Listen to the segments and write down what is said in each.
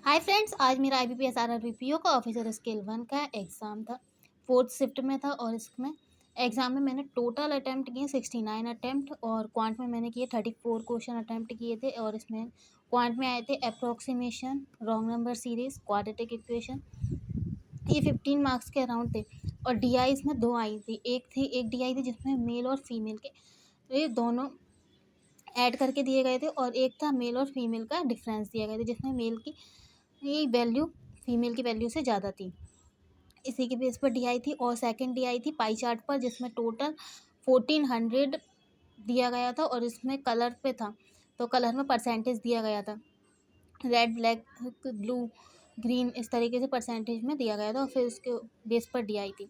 Hi friends, आज मेरा IBPS RRBPO का ऑफिसर स्केल 1 का एग्ज़ाम था। फोर्थ शिफ्ट में था और इसमें एग्ज़ाम में मैंने टोटल अटैम्प्ट किए 69 अटैम्प्ट और क्वांट में मैंने किए 34 क्वेश्चन अटैम्प्ट किए थे। और इसमें क्वांट में आए थे approximation, wrong number series, quadratic equation. ये 15 मार्क्स के अराउंड थे। और DI इसमें दो आई थी। एक DI थी जिसमें मेल और फीमेल के ये दोनों ऐड करके दिए गए थे, और एक था मेल और फीमेल का डिफरेंस दिया गया था जिसमें मेल की ये वैल्यू फीमेल की वैल्यू से ज़्यादा थी। इसी के बेस पर DI थी। और सेकंड DI थी पाई चार्ट पर, जिसमें टोटल 1400 दिया गया था और इसमें कलर पे था, तो कलर में परसेंटेज दिया गया था। रेड, ब्लैक, ब्लू, ग्रीन, इस तरीके से परसेंटेज में दिया गया था और फिर उसके बेस पर DI थी।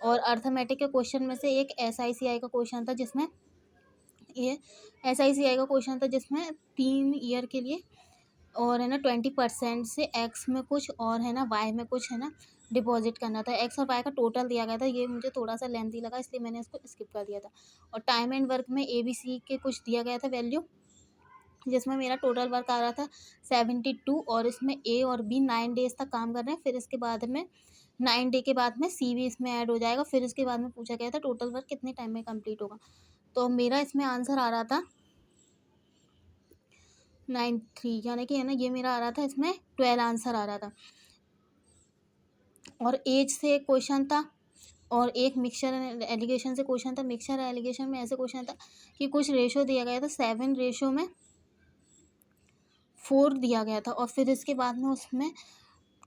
और अर्थमेटिक के क्वेश्चन में से एक SICI का क्वेश्चन था, जिसमें ये SICI का क्वेश्चन था जिसमें 3 ईयर के लिए और है ना 20% से एक्स में कुछ और है ना वाई में कुछ है ना डिपॉजिट करना था। एक्स और वाई का टोटल दिया गया था। ये मुझे थोड़ा सा लेंथी लगा, इसलिए मैंने इसको स्किप कर दिया था। और टाइम एंड वर्क में ABC के कुछ दिया गया था वैल्यू, जिसमें मेरा टोटल वर्क आ रहा था 72। और इसमें A और B 9 डेज तक काम कर रहे हैं। फिर इसके बाद में 9 डे के बाद में C भी इसमें ऐड हो जाएगा। फिर इसके बाद में पूछा गया था टोटल वर्क कितने टाइम में कंप्लीट होगा। तो मेरा इसमें आंसर आ रहा था 93, यानी कि है ना ये मेरा आ रहा था, इसमें 12 आंसर आ रहा था। और एज से एक क्वेश्चन था और एक मिक्सचर एलिगेशन से क्वेश्चन था। मिक्सचर एलिगेशन में ऐसे क्वेश्चन था कि कुछ रेशो दिया गया था, 7:4 दिया गया था। और फिर इसके बाद में उसमें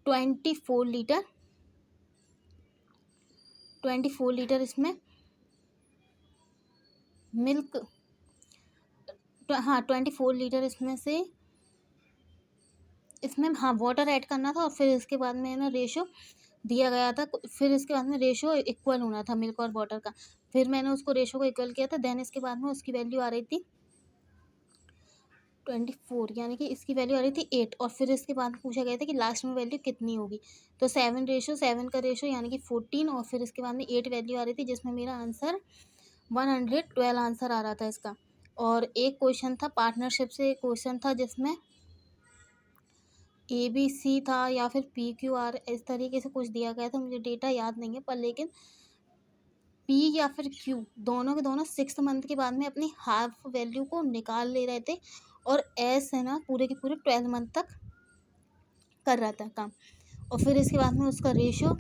24 लीटर 24 लीटर इसमें मिल्क, हाँ 24 लीटर इसमें से इसमें हाँ वाटर ऐड करना था। और फिर इसके बाद में ना रेशो दिया गया था। फिर इसके बाद में रेशो इक्वल होना था मिल्क और वाटर का। फिर मैंने उसको रेशो को इक्वल किया था। देन इसके बाद में उसकी वैल्यू आ रही थी 24, यानी कि इसकी वैल्यू आ रही थी 8। और फिर इसके बाद पूछा गया था कि लास्ट में वैल्यू कितनी होगी, तो 7:7 का रेशो यानी कि 14। और फिर इसके बाद में 8 वैल्यू आ रही थी, जिसमें मेरा आंसर 112 आंसर आ रहा था इसका। और एक क्वेश्चन था पार्टनरशिप से, एक क्वेश्चन था जिसमें ABC था या फिर PQR, इस तरीके से कुछ दिया गया था। मुझे डेटा याद नहीं है, पर लेकिन P या फिर Q दोनों के दोनों 6th मंथ के बाद में अपनी हाफ वैल्यू को निकाल ले रहे थे। और S है ना पूरे के पूरे 12 मंथ तक कर रहा था काम। और फिर इसके बाद में उसका रेशो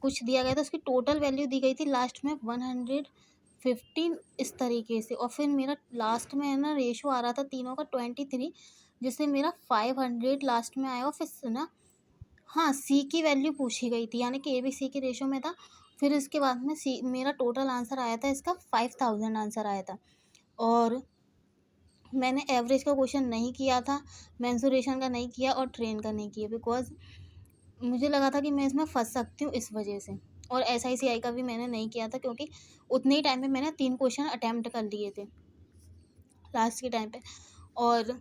कुछ दिया गया था, उसकी टोटल वैल्यू दी गई थी लास्ट में 115, इस तरीके से। और फिर मेरा लास्ट में है ना रेशो आ रहा था तीनों का 23, जिससे मेरा 500 लास्ट में आया। और फिर ना हाँ C की वैल्यू पूछी गई थी, यानी कि ABC के रेशो में था। फिर इसके बाद में C मेरा टोटल आंसर आया था इसका 5000 आंसर आया था। और मैंने एवरेज का क्वेश्चन नहीं किया था, मेंसुरेशन का नहीं किया और ट्रेन का नहीं किया, बिकॉज मुझे लगा था कि मैं इसमें फंस सकती हूँ इस वजह से। और SICI का भी मैंने नहीं किया था, क्योंकि उतने ही टाइम में मैंने 3 क्वेश्चन अटैम्प्ट कर लिए थे लास्ट के टाइम पे। और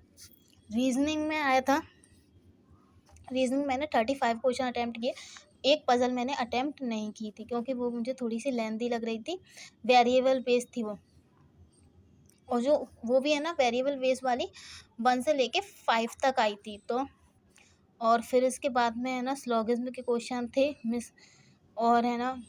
रीजनिंग में आया था, रीजनिंग मैंने 35 क्वेश्चन अटैम्प्ट किए। एक पजल मैंने अटैम्प्ट नहीं की थी, क्योंकि वो मुझे थोड़ी सी लेंथी लग रही थी, वेरिएबल बेस्ड थी वो। और जो वो भी है ना वेरिएबल बेस वाली 1 से लेके 5 तक आई थी। तो और फिर इसके बाद में है ना स्लोगिज्म के क्वेश्चन थे मिस, और है ना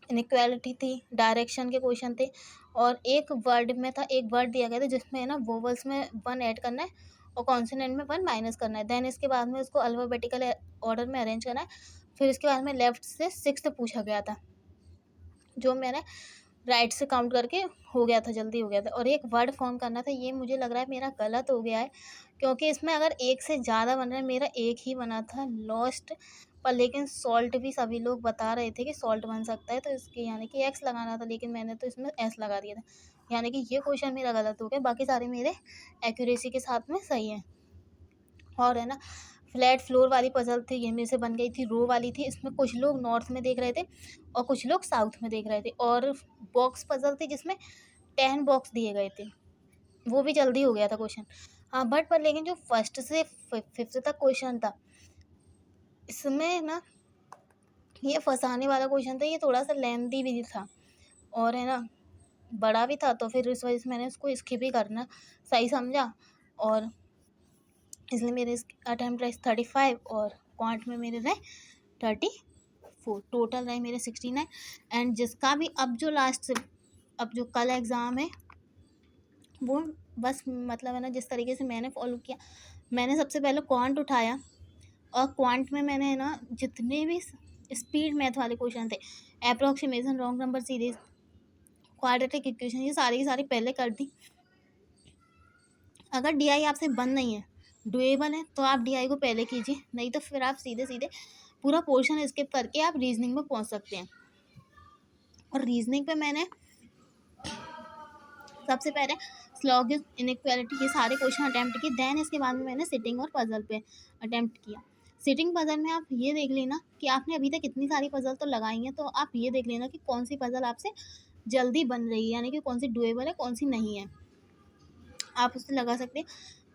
इनइक्वालिटी थी, डायरेक्शन के क्वेश्चन थे। और एक वर्ड में था, एक वर्ड दिया गया था जिसमें है ना वोवल्स में 1 ऐड करना है और कॉन्सोनेंट में 1 माइनस करना है। देन इसके बाद में उसको अल्फ़ाबेटिकल ऑर्डर में अरेंज करना है। फिर इसके बाद में लेफ्ट से 6th पूछा गया था, जो मैंने राइट से काउंट करके हो गया था, जल्दी हो गया था। और एक वर्ड फॉर्म करना था, ये मुझे लग रहा है मेरा गलत हो गया है, क्योंकि इसमें अगर एक से ज़्यादा बन रहा है, मेरा एक ही बना था लॉस्ट। पर लेकिन सॉल्ट भी सभी लोग बता रहे थे कि सॉल्ट बन सकता है, तो इसके यानी कि एक्स लगाना था, लेकिन मैंने तो इसमें एस लगा दिया था। यानी कि ये क्वेश्चन मेरा गलत हो गया, बाकी सारे मेरे एक्यूरेसी के साथ में सही हैं। और है ना फ्लैट फ्लोर वाली पजल थी, ये मेरे से बन गई थी, रो वाली थी। इसमें कुछ लोग नॉर्थ में देख रहे थे और कुछ लोग साउथ में देख रहे थे। और बॉक्स पजल थी जिसमें 10 बॉक्स दिए गए थे, वो भी जल्दी हो गया था क्वेश्चन। हाँ बट पर लेकिन जो फर्स्ट से 5th तक क्वेश्चन था, इसमें ना ये फंसाने वाला क्वेश्चन था, ये थोड़ा सा लेंथी भी था और है ना बड़ा भी था। तो फिर इस वजह से मैंने उसको स्किप ही करना सही समझा। और इसलिए मेरे अटैम्प्ट रहे 35 और क्वांट में मेरे रहे 34, टोटल रहे मेरे 69। एंड जिसका भी अब जो कल एग्ज़ाम है वो बस मतलब है ना, जिस तरीके से मैंने फॉलो किया, मैंने सबसे पहले क्वांट उठाया और क्वांट में मैंने है ना जितने भी स्पीड मैथ वाले क्वेश्चन थे, approximation, wrong number series, quadratic equation, ये सारी की सारी पहले कर दी। अगर डीआई आपसे बंद नहीं है, डुएबल है, तो आप डीआई को पहले कीजिए, नहीं तो फिर आप सीधे सीधे पूरा पोर्शन स्किप करके आप रीजनिंग में पहुंच सकते हैं। और रीजनिंग पे मैंने सबसे पहले स्लॉगिज्म, इनइक्वालिटी, ये सारे क्वेश्चन अटैम्प्ट किए। देन इसके बाद में मैंने सिटिंग और पजल पे अटैम्प्ट किया। सिटिंग पजल में आप ये देख लेना कि आपने अभी तक कितनी सारी पजल तो लगाई हैं, तो आप ये देख लेना कि कौन सी पजल आपसे जल्दी बन रही है, यानी कि कौन सी डुएबल है, कौन सी नहीं है, आप उससे लगा सकते हैं,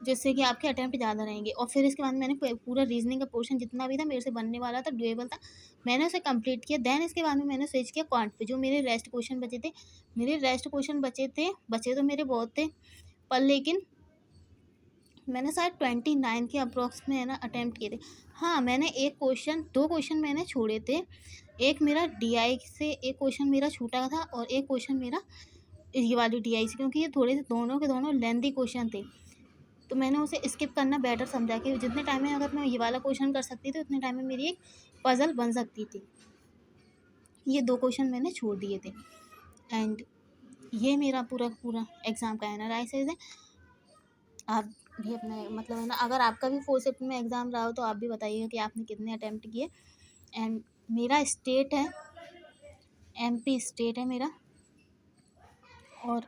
जिससे कि आपके अटैम्प्ट ज़्यादा रहेंगे। और फिर इसके बाद मैंने पूरा रीजनिंग का पोर्शन जितना भी था मेरे से बनने वाला था, डुएबल था, मैंने उसे कंप्लीट किया। देन इसके बाद में मैंने स्विच किया क्वांट पे। जो मेरे रेस्ट क्वेश्चन बचे थे, बचे तो मेरे बहुत थे, पर लेकिन मैंने शायद 29 के अप्रॉक्स में है ना अटैम्प्ट किए थे। हाँ, मैंने दो क्वेश्चन मैंने छोड़े थे। एक मेरा डीआई से एक क्वेश्चन मेरा छूटा था और एक क्वेश्चन मेरा ये वाली डीआई से, क्योंकि ये थोड़े से दोनों के दोनों लेंथी क्वेश्चन थे, तो मैंने उसे स्किप करना बेटर समझा कि जितने टाइम में अगर मैं ये वाला क्वेश्चन कर सकती थी, उतने टाइम में मेरी एक पजल बन सकती थी। ये दो क्वेश्चन मैंने छोड़ दिए थे। एंड ये मेरा पूरा पूरा एग्ज़ाम का एनालिसिस है। आप भी अपना मतलब है ना, अगर आपका भी 4 शिफ्ट में एग्ज़ाम रहा हो तो आप भी बताइएगा कि आपने कितने अटैम्प्ट किए। एंड मेरा स्टेट है, एमपी स्टेट है मेरा, और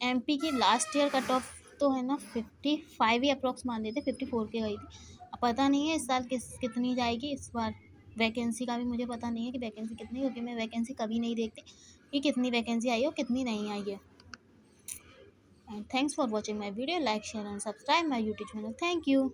एमपी की लास्ट ईयर कट ऑफ तो है ना 55 ही अप्रॉक्स मान लेते, 54 के गई थी। अब पता नहीं है इस साल कितनी जाएगी इस बार। वैकेंसी का भी मुझे पता नहीं है कि वैकेंसी कितनी, क्योंकि मैं वैकेंसी कभी नहीं देखती कि कितनी वैकेंसी आई है और कितनी नहीं आई है। And thanks for watching my video, like share and subscribe my YouTube channel. Thank you.